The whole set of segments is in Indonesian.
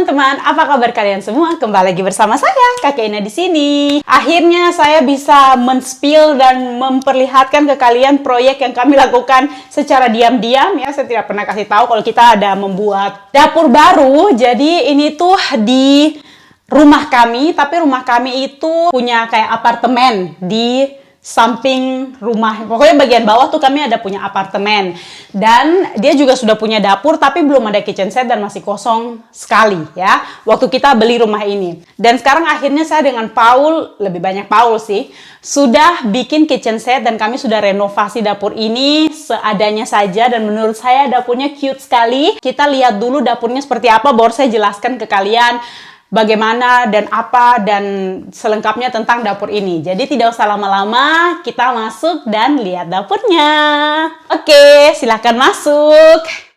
teman-teman, apa kabar kalian semua? Kembali lagi bersama saya, Kakek Ina di sini. Akhirnya saya bisa men-spill dan memperlihatkan ke kalian proyek yang kami lakukan secara diam-diam ya. Saya tidak pernah kasih tahu kalau kita ada membuat dapur baru. Jadi ini tuh di rumah kami, tapi rumah kami itu punya kayak apartemen di samping rumah. Pokoknya bagian bawah tuh kami ada punya apartemen. Dan dia juga sudah punya dapur tapi belum ada kitchen set dan masih kosong sekali ya. Waktu kita beli rumah ini. Dan sekarang akhirnya saya dengan Paul, lebih banyak Paul sih, sudah bikin kitchen set dan kami sudah renovasi dapur ini seadanya saja. Dan menurut saya dapurnya cute sekali. Kita lihat dulu dapurnya seperti apa, baru saya jelaskan ke kalian bagaimana dan apa dan selengkapnya tentang dapur ini. Jadi tidak usah lama-lama, kita masuk dan lihat dapurnya. Oke, silahkan masuk.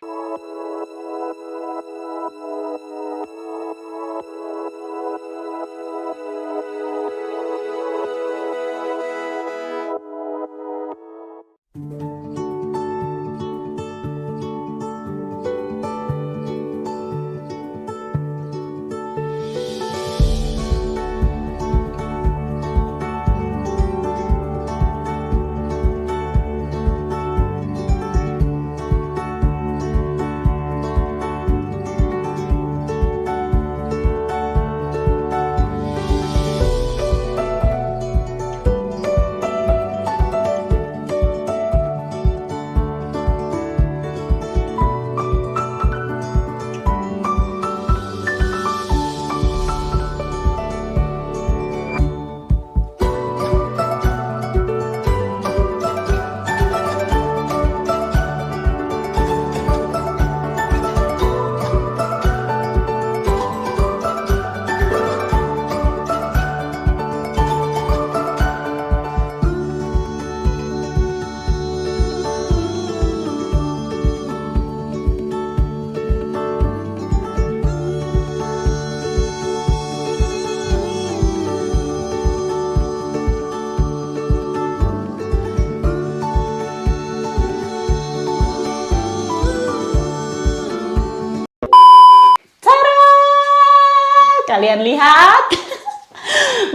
Kalian lihat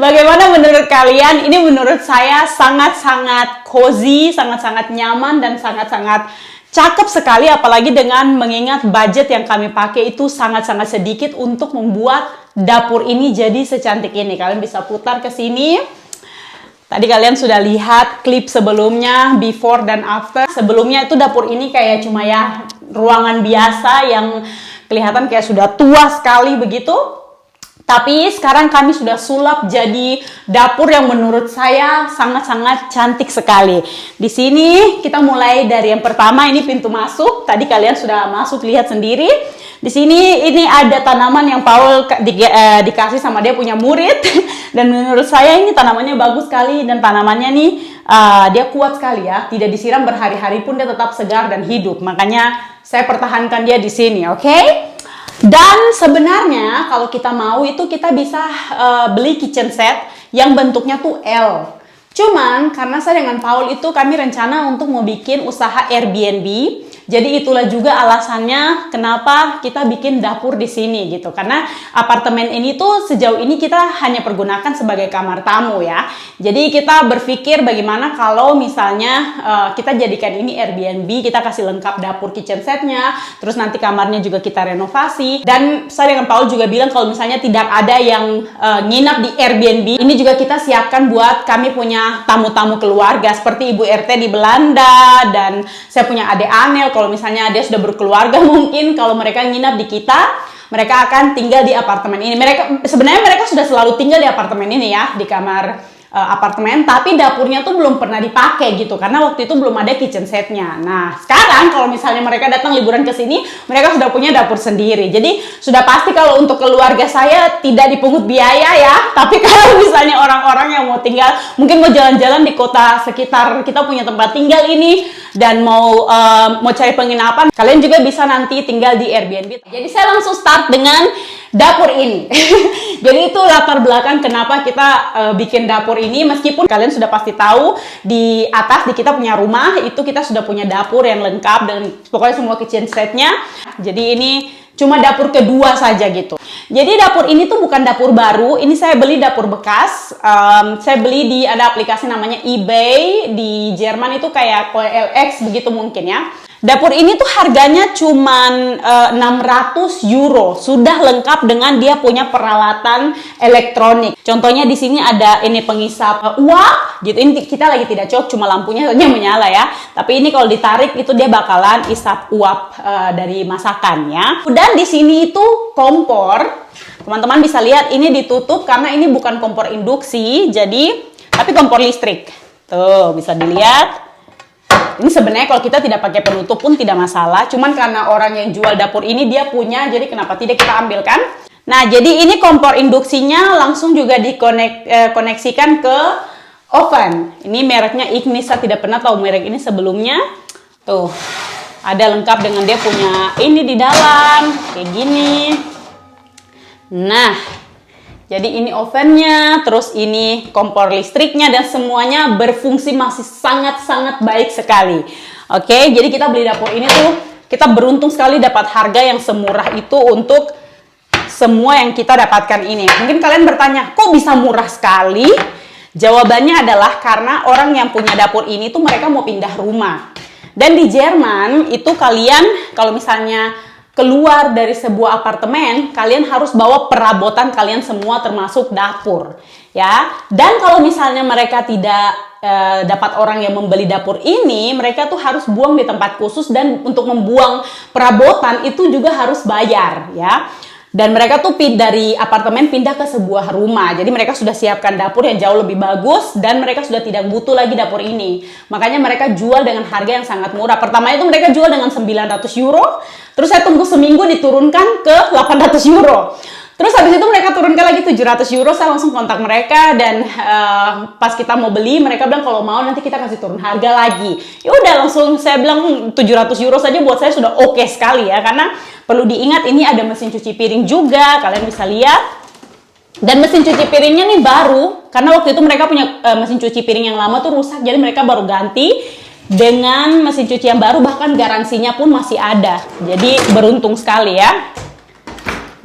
bagaimana menurut kalian? Ini menurut saya sangat-sangat cozy, sangat-sangat nyaman dan sangat-sangat cakep sekali, apalagi dengan mengingat budget yang kami pakai itu sangat-sangat sedikit untuk membuat dapur ini jadi secantik ini. Kalian bisa putar ke sini. Tadi kalian sudah lihat klip sebelumnya, before dan after. Sebelumnya itu dapur ini kayak cuma ya ruangan biasa yang kelihatan kayak sudah tua sekali begitu. Tapi sekarang kami sudah sulap jadi dapur yang menurut saya sangat-sangat cantik sekali. Di sini kita mulai dari yang pertama, ini pintu masuk. Tadi kalian sudah masuk lihat sendiri. Di sini ini ada tanaman yang Paul dikasih sama dia punya murid. Dan menurut saya ini tanamannya bagus sekali dan tanamannya nih dia kuat sekali ya. Tidak disiram berhari-hari pun dia tetap segar dan hidup. Makanya saya pertahankan dia di sini, oke? Dan sebenarnya kalau kita mau itu kita bisa beli kitchen set yang bentuknya tuh L. Cuman karena saya dengan Paul itu kami rencana untuk mau bikin usaha Airbnb. Jadi itulah juga alasannya kenapa kita bikin dapur di sini gitu. Karena apartemen ini tuh sejauh ini kita hanya pergunakan sebagai kamar tamu ya. Jadi kita berpikir bagaimana kalau misalnya kita jadikan ini Airbnb, kita kasih lengkap dapur kitchen setnya, terus nanti kamarnya juga kita renovasi. Dan saya dengan Paul juga bilang kalau misalnya tidak ada yang nginap di Airbnb, ini juga kita siapkan buat kami punya tamu-tamu keluarga seperti Ibu RT di Belanda dan saya punya adik Anel. Kalau misalnya dia sudah berkeluarga, mungkin kalau mereka nginap di kita, mereka akan tinggal di apartemen ini. Sebenarnya mereka sudah selalu tinggal di apartemen ini ya, di kamar apartemen, tapi dapurnya tuh belum pernah dipakai gitu karena waktu itu belum ada kitchen setnya. Nah sekarang kalau misalnya mereka datang liburan ke sini, mereka sudah punya dapur sendiri. Jadi sudah pasti kalau untuk keluarga saya tidak dipungut biaya ya. Tapi kalau misalnya orang-orang yang mau tinggal, mungkin mau jalan-jalan di kota sekitar kita punya tempat tinggal ini dan mau cari penginapan, kalian juga bisa nanti tinggal di Airbnb. Jadi saya langsung start dengan dapur ini. Jadi itu latar belakang kenapa kita bikin dapur ini, meskipun kalian sudah pasti tahu di atas di kita punya rumah itu kita sudah punya dapur yang lengkap dan pokoknya semua kitchen setnya. Jadi ini cuma dapur kedua saja gitu. Jadi dapur ini tuh bukan dapur baru, ini saya beli dapur bekas. Saya beli di ada aplikasi namanya eBay di Jerman itu kayak OLX begitu mungkin ya. Dapur ini tuh harganya cuman 600 euro, sudah lengkap dengan dia punya peralatan elektronik. Contohnya di sini ada ini pengisap uap, gitu. Ini kita lagi tidak cok, cuma lampunya saja menyala ya. Tapi ini kalau ditarik itu dia bakalan isap uap dari masakan ya. Dan di sini itu kompor. Teman-teman bisa lihat ini ditutup karena ini bukan kompor induksi, tapi kompor listrik. Tuh bisa dilihat. Ini sebenarnya kalau kita tidak pakai penutup pun tidak masalah. Cuman karena orang yang jual dapur ini dia punya, jadi kenapa tidak kita ambil kan? Nah, jadi ini kompor induksinya langsung juga dikoneksikan ke oven. Ini mereknya Ignis, saya tidak pernah tahu merek ini sebelumnya. Tuh, ada lengkap dengan dia punya ini di dalam, kayak gini. Nah, jadi ini ovennya, terus ini kompor listriknya, dan semuanya berfungsi masih sangat-sangat baik sekali. Oke, jadi kita beli dapur ini tuh, kita beruntung sekali dapat harga yang semurah itu untuk semua yang kita dapatkan ini. Mungkin kalian bertanya, kok bisa murah sekali? Jawabannya adalah karena orang yang punya dapur ini tuh mereka mau pindah rumah. Dan di Jerman itu kalian kalau misalnya keluar dari sebuah apartemen, kalian harus bawa perabotan kalian semua termasuk dapur, ya. Dan kalau misalnya mereka tidak dapat orang yang membeli dapur ini, mereka tuh harus buang di tempat khusus dan untuk membuang perabotan itu juga harus bayar, ya. Dan mereka tuh dari apartemen pindah ke sebuah rumah. Jadi mereka sudah siapkan dapur yang jauh lebih bagus dan mereka sudah tidak butuh lagi dapur ini. Makanya mereka jual dengan harga yang sangat murah. Pertama itu mereka jual dengan 900 euro. Terus saya tunggu seminggu diturunkan ke 800 euro. Terus habis itu mereka turunkan lagi 700 euro, saya langsung kontak mereka dan pas kita mau beli mereka bilang kalau mau nanti kita kasih turun harga lagi. Ya udah langsung saya bilang 700 euro saja buat saya sudah oke sekali ya, karena perlu diingat ini ada mesin cuci piring juga, kalian bisa lihat. Dan mesin cuci piringnya nih baru, karena waktu itu mereka punya mesin cuci piring yang lama tuh rusak, jadi mereka baru ganti dengan mesin cuci yang baru, bahkan garansinya pun masih ada. Jadi beruntung sekali ya.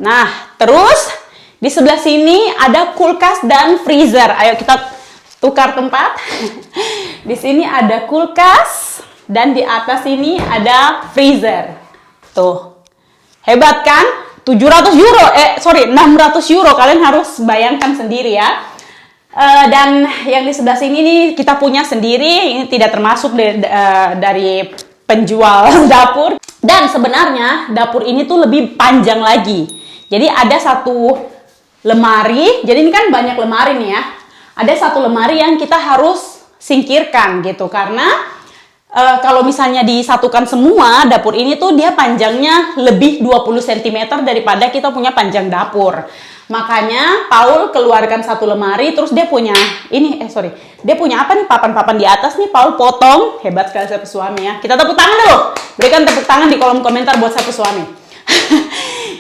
Nah, terus di sebelah sini ada kulkas dan freezer. Ayo kita tukar tempat. Di sini ada kulkas dan di atas ini ada freezer. Tuh. Hebat kan? 700 euro, 600 euro. Kalian harus bayangkan sendiri ya. Dan yang di sebelah sini nih kita punya sendiri. Ini tidak termasuk dari penjual dapur. Dan sebenarnya dapur ini tuh lebih panjang lagi. Jadi ada satu lemari, jadi ini kan banyak lemari nih ya. Ada satu lemari yang kita harus singkirkan gitu, karena kalau misalnya disatukan semua, dapur ini tuh dia panjangnya lebih 20 cm daripada kita punya panjang dapur. Makanya Paul keluarkan satu lemari, terus dia punya dia punya apa nih, papan-papan di atas nih, Paul potong. Hebat sekali saya suami ya. Kita tepuk tangan dulu. Berikan tepuk tangan di kolom komentar buat saya suami.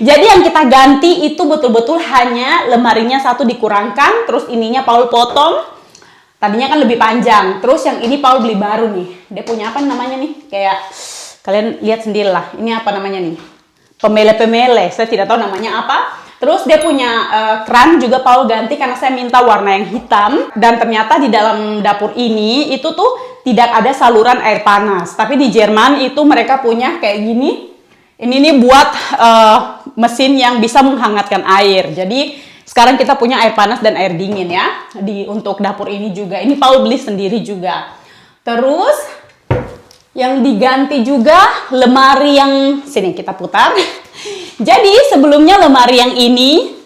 Jadi yang kita ganti itu betul-betul hanya lemarinya satu dikurangkan, terus ininya Paul potong. Tadinya kan lebih panjang, terus yang ini Paul beli baru nih. Dia punya apa namanya nih? Kayak kalian lihat sendirilah. Ini apa namanya nih? Pemele-pemele. Saya tidak tahu namanya apa. Terus dia punya keran juga Paul ganti karena saya minta warna yang hitam. Dan ternyata di dalam dapur ini itu tuh tidak ada saluran air panas. Tapi di Jerman itu mereka punya kayak gini. Ini nih buat mesin yang bisa menghangatkan air. Jadi sekarang kita punya air panas dan air dingin ya. Untuk dapur ini juga. Ini Paul beli sendiri juga. Terus yang diganti juga lemari yang sini kita putar. Jadi sebelumnya lemari yang ini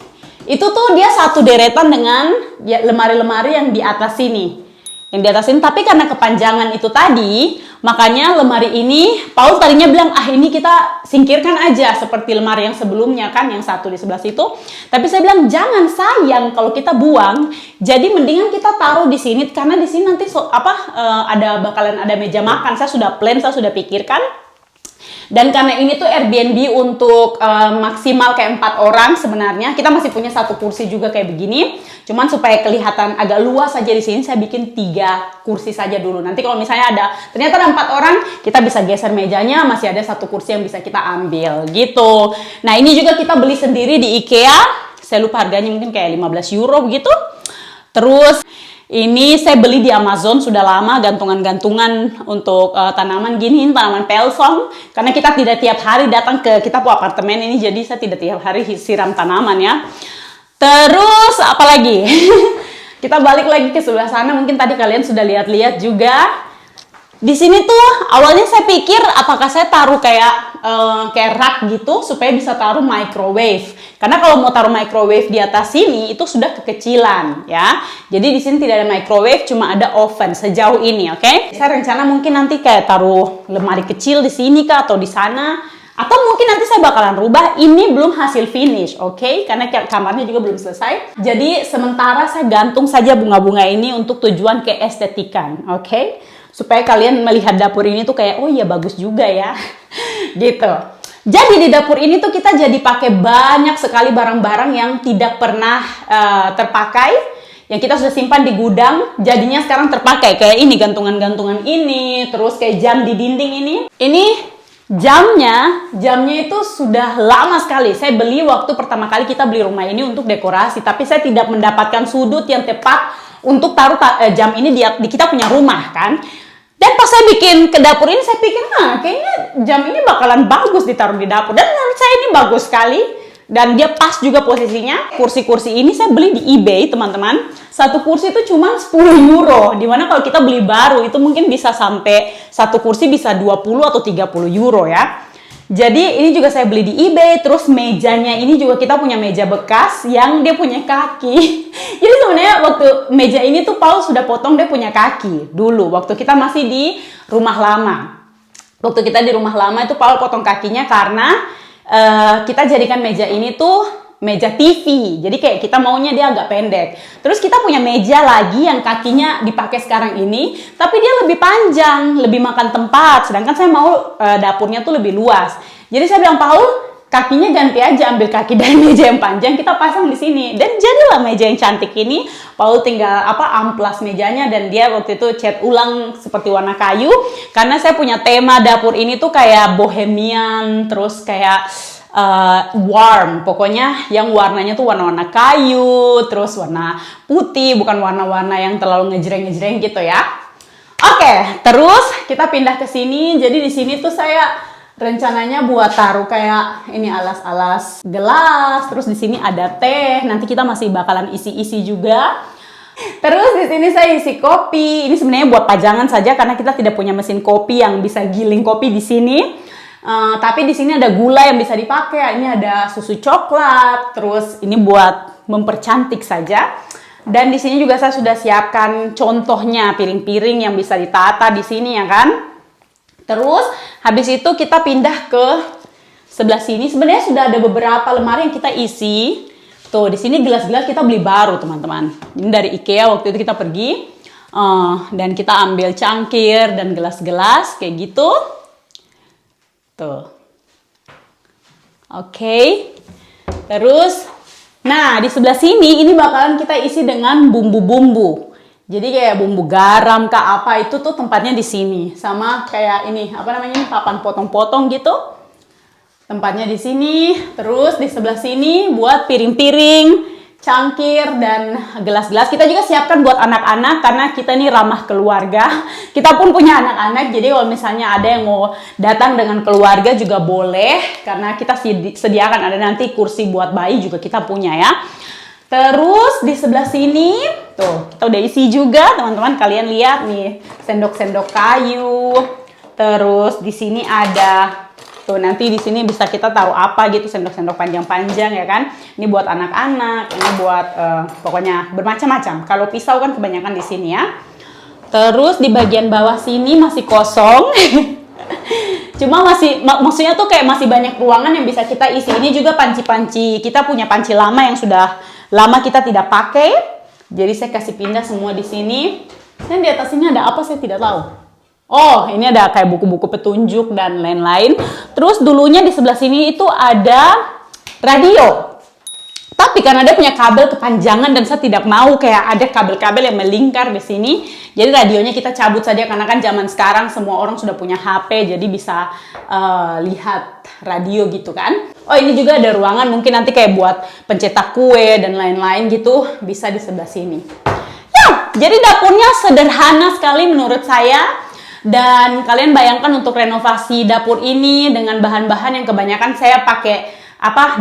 itu tuh dia satu deretan dengan ya, lemari-lemari yang di atas sini. Yang di atas ini, tapi karena kepanjangan itu tadi, makanya lemari ini Paul tadinya bilang ini kita singkirkan aja seperti lemari yang sebelumnya kan, yang satu di sebelah situ. Tapi saya bilang jangan, sayang kalau kita buang. Jadi mendingan kita taruh di sini karena di sini nanti bakalan ada meja makan. Saya sudah plan, saya sudah pikirkan. Dan karena ini tuh Airbnb untuk maksimal kayak 4 orang sebenarnya. Kita masih punya satu kursi juga kayak begini. Cuman supaya kelihatan agak luas saja di sini, saya bikin 3 kursi saja dulu. Nanti kalau misalnya ternyata ada 4 orang, kita bisa geser mejanya, masih ada satu kursi yang bisa kita ambil gitu. Nah ini juga kita beli sendiri di IKEA. Saya lupa harganya, mungkin kayak 15 euro gitu. Terus ini saya beli di Amazon sudah lama, gantungan-gantungan untuk tanaman gini, tanaman pelsong. Karena kita tidak tiap hari datang ke kita apartemen ini, jadi saya tidak tiap hari siram tanaman ya. Terus apalagi? Kita balik lagi ke sebelah sana, mungkin tadi kalian sudah lihat-lihat juga. Di sini tuh awalnya saya pikir apakah saya taruh kayak rak gitu supaya bisa taruh microwave. Karena kalau mau taruh microwave di atas sini itu sudah kekecilan ya. Jadi di sini tidak ada microwave, cuma ada oven sejauh ini, oke? Saya rencana mungkin nanti kayak taruh lemari kecil di sini kah atau di sana. Atau mungkin nanti saya bakalan rubah. Ini belum hasil finish, oke? Karena kamarnya juga belum selesai. Jadi sementara saya gantung saja bunga-bunga ini untuk tujuan keestetikan, oke? Supaya kalian melihat dapur ini tuh kayak, oh iya bagus juga ya. Gitu. Jadi di dapur ini tuh kita jadi pakai banyak sekali barang-barang yang tidak pernah terpakai. Yang kita sudah simpan di gudang, jadinya sekarang terpakai. Kayak ini, gantungan-gantungan ini. Terus kayak jam di dinding ini. Ini jamnya itu sudah lama sekali. Saya beli waktu pertama kali kita beli rumah ini untuk dekorasi. Tapi saya tidak mendapatkan sudut yang tepat untuk taruh jam ini di kita punya rumah kan. Dan pas saya bikin ke dapur ini, saya pikir, kayaknya jam ini bakalan bagus ditaruh di dapur. Dan menurut saya ini bagus sekali. Dan dia pas juga posisinya. Kursi-kursi ini saya beli di eBay, teman-teman. Satu kursi itu cuma 10 euro. Dimana kalau kita beli baru, itu mungkin bisa sampai satu kursi bisa 20 atau 30 euro ya. Jadi ini juga saya beli di eBay. Terus mejanya ini juga kita punya meja bekas yang dia punya kaki. Jadi sebenarnya waktu meja ini tuh Paul sudah potong, dia punya kaki dulu waktu kita masih di rumah lama. Waktu kita di rumah lama itu Paul potong kakinya karena kita jadikan meja ini tuh meja TV. Jadi kayak kita maunya dia agak pendek. Terus kita punya meja lagi yang kakinya dipakai sekarang ini, tapi dia lebih panjang, lebih makan tempat. Sedangkan saya mau dapurnya tuh lebih luas. Jadi saya bilang, Paul, kakinya ganti aja, ambil kaki dari meja yang panjang, kita pasang di sini. Dan jadilah meja yang cantik ini. Paul tinggal amplas mejanya dan dia waktu itu cat ulang seperti warna kayu. Karena saya punya tema dapur ini tuh kayak bohemian, terus kayak warm, pokoknya yang warnanya tuh warna-warna kayu, terus warna putih, bukan warna-warna yang terlalu ngejreng-ngejreng gitu ya. Oke, terus kita pindah ke sini. Jadi di sini tuh saya rencananya buat taruh kayak ini alas-alas gelas, terus di sini ada teh. Nanti kita masih bakalan isi-isi juga. Terus di sini saya isi kopi. Ini sebenarnya buat pajangan saja karena kita tidak punya mesin kopi yang bisa giling kopi di sini. Tapi di sini ada gula yang bisa dipakai. Ini ada susu coklat. Terus ini buat mempercantik saja. Dan di sini juga saya sudah siapkan contohnya piring-piring yang bisa ditata di sini ya kan. Terus habis itu kita pindah ke sebelah sini. Sebenarnya sudah ada beberapa lemari yang kita isi. Tuh di sini gelas-gelas kita beli baru teman-teman. Ini dari IKEA waktu itu kita pergi. Dan kita ambil cangkir dan gelas-gelas kayak gitu. Tuh. Oke. Terus, nah di sebelah sini ini bakalan kita isi dengan bumbu-bumbu. Jadi kayak bumbu garam kah apa itu tuh tempatnya di sini. Sama kayak ini, apa namanya? Papan potong-potong gitu. Tempatnya di sini. Terus di sebelah sini buat piring-piring, cangkir dan gelas-gelas. Kita juga siapkan buat anak-anak karena kita ini ramah keluarga. Kita pun punya anak-anak, jadi kalau misalnya ada yang mau datang dengan keluarga juga boleh. Karena kita sediakan ada nanti kursi buat bayi juga kita punya ya. Terus di sebelah sini, tuh kita udah isi juga teman-teman. Kalian lihat nih, sendok-sendok kayu. Terus di sini ada tuh nanti di sini bisa kita taruh apa gitu, sendok-sendok panjang-panjang ya kan. Ini buat anak-anak, ini buat pokoknya bermacam-macam. Kalau pisau kan kebanyakan di sini ya. Terus di bagian bawah sini masih kosong. Cuma maksudnya tuh kayak masih banyak ruangan yang bisa kita isi. Ini juga panci-panci. Kita punya panci lama yang sudah lama kita tidak pakai. Jadi saya kasih pindah semua di sini. Dan di atas ini ada apa saya tidak tahu. Oh, ini ada kayak buku-buku petunjuk dan lain-lain. Terus dulunya di sebelah sini itu ada radio. Tapi karena dia punya kabel kepanjangan dan saya tidak mau kayak ada kabel-kabel yang melingkar di sini. Jadi radionya kita cabut saja karena kan zaman sekarang semua orang sudah punya HP, jadi bisa lihat radio gitu kan. Oh, ini juga ada ruangan mungkin nanti kayak buat pencetak kue dan lain-lain gitu, bisa di sebelah sini. Ya, jadi dapurnya sederhana sekali menurut saya. Dan kalian bayangkan untuk renovasi dapur ini dengan bahan-bahan yang kebanyakan saya pakai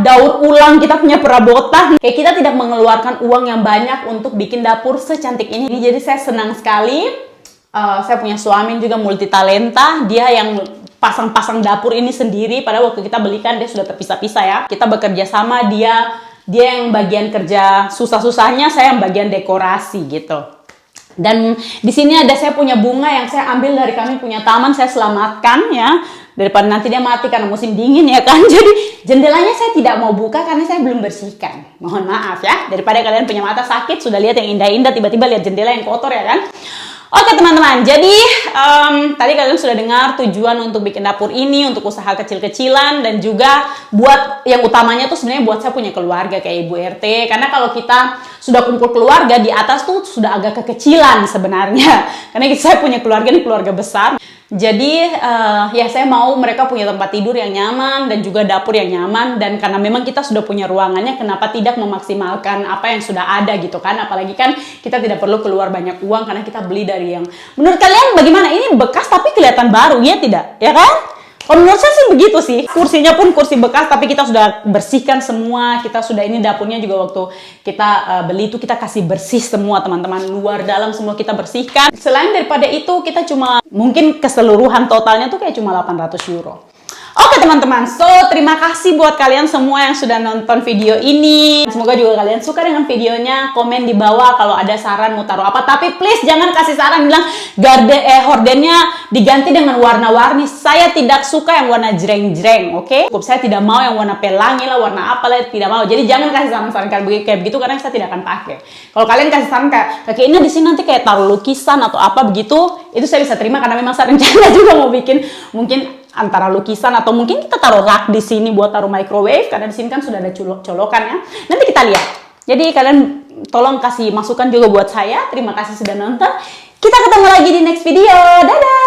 daur ulang, kita punya perabotan. Kayak kita tidak mengeluarkan uang yang banyak untuk bikin dapur secantik ini. Jadi saya senang sekali. Saya punya suami juga multi talenta. Dia yang pasang-pasang dapur ini sendiri. Pada waktu kita belikan dia sudah terpisah-pisah ya. Kita bekerja sama, dia yang bagian kerja susah-susahnya, saya yang bagian dekorasi gitu. Dan di sini ada saya punya bunga yang saya ambil dari kami punya taman, saya selamatkan ya. Daripada nanti dia mati karena musim dingin ya kan. Jadi jendelanya saya tidak mau buka karena saya belum bersihkan. Mohon maaf ya. Daripada kalian punya mata sakit, sudah lihat yang indah-indah, tiba-tiba lihat jendela yang kotor ya kan. Oke teman-teman, jadi tadi kalian sudah dengar tujuan untuk bikin dapur ini, untuk usaha kecil-kecilan, dan juga buat yang utamanya tuh sebenarnya buat saya punya keluarga kayak Ibu RT. Karena kalau kita sudah kumpul keluarga di atas tuh sudah agak kekecilan sebenarnya. Karena saya punya keluarga ini keluarga besar. Jadi ya saya mau mereka punya tempat tidur yang nyaman dan juga dapur yang nyaman, dan karena memang kita sudah punya ruangannya, kenapa tidak memaksimalkan apa yang sudah ada gitu kan. Apalagi kan kita tidak perlu keluar banyak uang karena kita beli dari yang menurut kalian bagaimana, ini bekas tapi kelihatan baru ya tidak ya kan. Kalau menurut saya sih begitu sih. Kursinya pun kursi bekas tapi kita sudah bersihkan semua. Kita sudah, ini dapurnya juga waktu kita beli itu kita kasih bersih semua teman-teman. Luar dalam semua kita bersihkan. Selain daripada itu kita cuma mungkin keseluruhan totalnya tuh kayak cuma 800 euro. Oke teman-teman, so terima kasih buat kalian semua yang sudah nonton video ini. Semoga juga kalian suka dengan videonya. Komen di bawah kalau ada saran mau taruh apa. Tapi please jangan kasih saran bilang hordennya diganti dengan warna-warni. Saya tidak suka yang warna jreng-jreng, oke? Saya tidak mau yang warna pelangi lah, warna apa lah, tidak mau. Jadi jangan kasih saran-saran kayak begitu karena saya tidak akan pakai. Kalau kalian kasih saran kayak ini di sini nanti kayak taruh lukisan atau apa begitu, itu saya bisa terima karena memang saya rencana juga mau bikin mungkin antara lukisan atau mungkin kita taruh rak di sini buat taruh microwave karena di sini kan sudah ada colokan ya. Nanti kita lihat. Jadi kalian tolong kasih masukan juga buat saya. Terima kasih sudah nonton. Kita ketemu lagi di next video. Dadah.